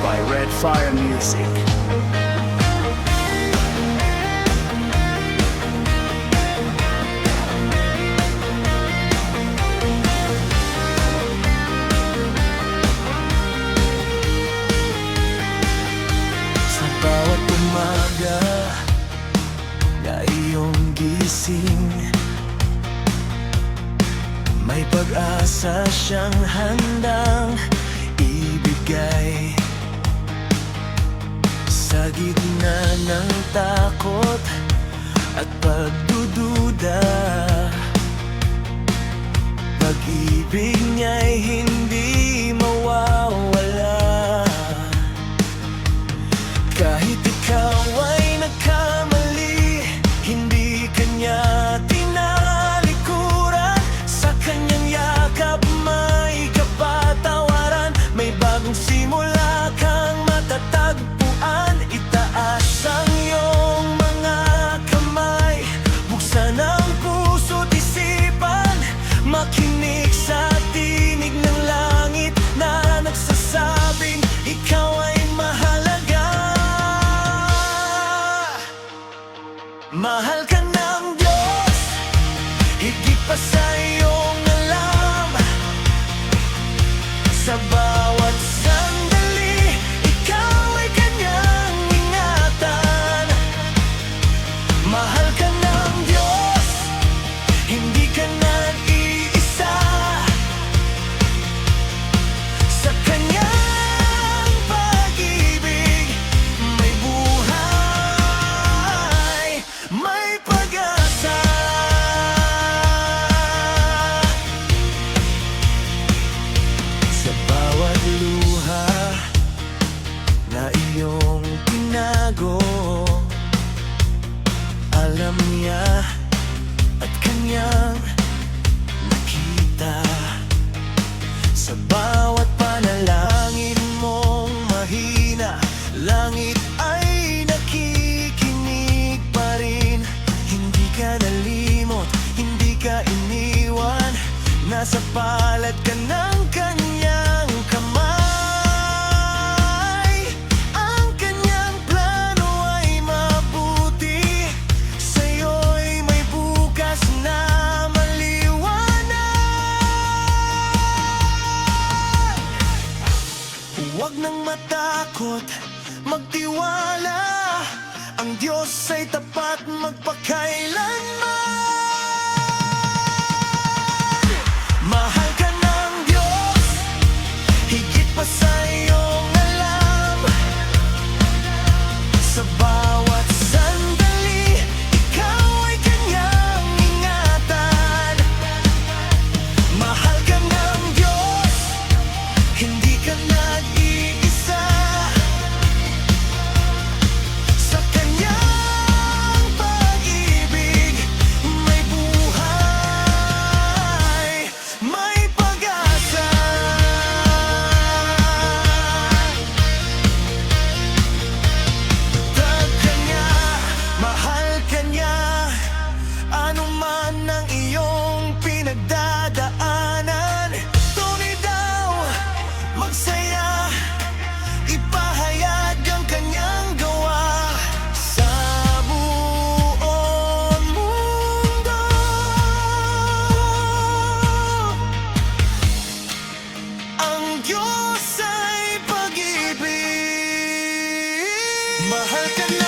by Red Fire Music. Sa bawat umaga na iyong gising, may pag-asa siyang handang ibigay. Sa gitna ng takot at pagdududa, pag-ibig niya'y hindi mawawala. Kahit ikaw ay nagkamali, hindi kanya tinalikuran. Sa kanyang yakap may kapatawaran, may bagong simula kang matatagpuan. Itaas ang iyong mga kamay, buksan ang puso't isipan, makinig sa tinig ng langit na nagsasabing ikaw ay mahalaga. Mahal ka ng Diyos, higit pa sa iyong alam. Sa bawat sandali, ikaw ay kanyang ingatan. Mahal ka ng Diyos, hindi ka nag-iisa. Sa kanyang pag-ibig, may buhay, may pag-asa. Sa bawat luha na iyong tinago, alam niya at kanyang nakita. Sa bawat panalangin mong mahina, langit ay nakikinig pa rin. Hindi ka nalimot, hindi ka iniwan, nasa palad ka ng kanyang kamay. Ang kanyang plano ay mabuti, sa'yo'y may bukas na maliwanag. Huwag nang matakot, magtiwala, ang Diyos ay tapat magpakailanman. Mahal ka ng Diyos, higit pa sa iyong alam. Sa bawat sandali, ikaw ay kanyang ingatan. Mahal ka ng Diyos, hindi ka nag-iisa. Sa kanyang pag-ibig, may buhay, may pag-asa. Tag kanya, mahal kanya, ano man ang iyong pinagdadaanan. Tunay daw, magsaya, ipahayag ang kanyang gawa sa buong mundo. Ang Diyos ay pag-ibig. Mahal ka na